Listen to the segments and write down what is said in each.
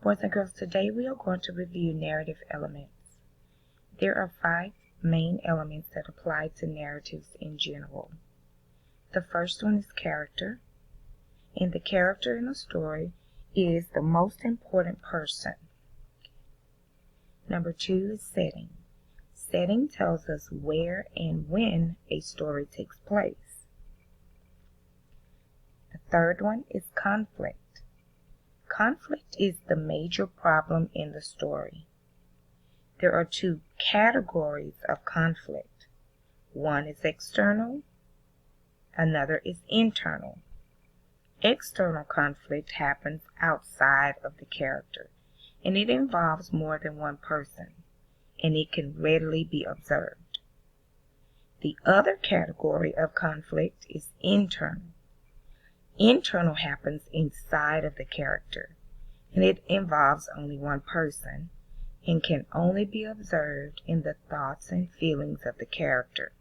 Boys and girls, today we are going to review narrative elements. There are 5 main elements that apply to narratives in general. The first one is character, and the character in a story is the most important person. Number 2 is setting. Setting tells us where and when a story takes place. The third one is conflict. Conflict is the major problem in the story. There are 2 categories of conflict. One is external, another is internal. External conflict happens outside of the character, and it involves more than one person, and it can readily be observed. The other category of conflict is internal. Internal happens inside of the character, and it involves only one person and can only be observed in the thoughts and feelings of the character.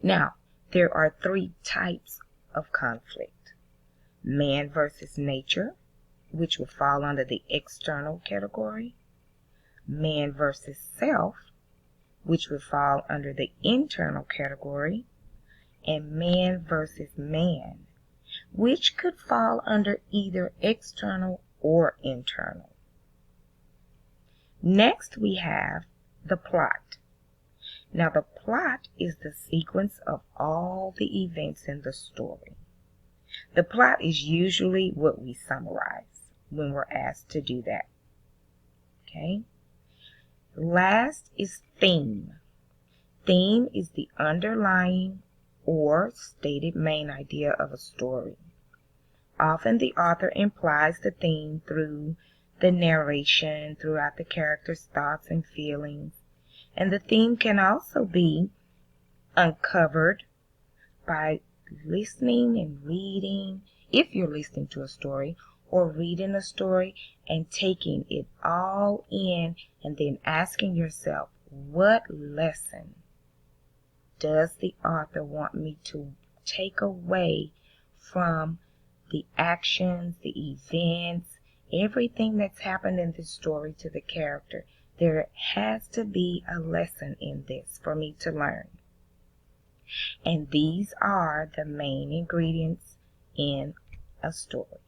Now, there are 3 types of conflict. Man versus nature, which would fall under the external category. Man versus self, which would fall under the internal category. And man versus man, which could fall under either external or internal. Next we have the plot. Now the plot is the sequence of all the events in the story. The plot is usually what we summarize when we're asked to do that. Okay? Last is theme. Theme is the underlying or stated main idea of a story. Often the author implies the theme through the narration, throughout the character's thoughts and feelings, and the theme can also be uncovered by listening and reading, if you're listening to a story, or reading a story and taking it all in and then asking yourself, what lesson does the author want me to take away from the actions, the events, everything that's happened in this story to the character? There has to be a lesson in this for me to learn. And these are the main ingredients in a story.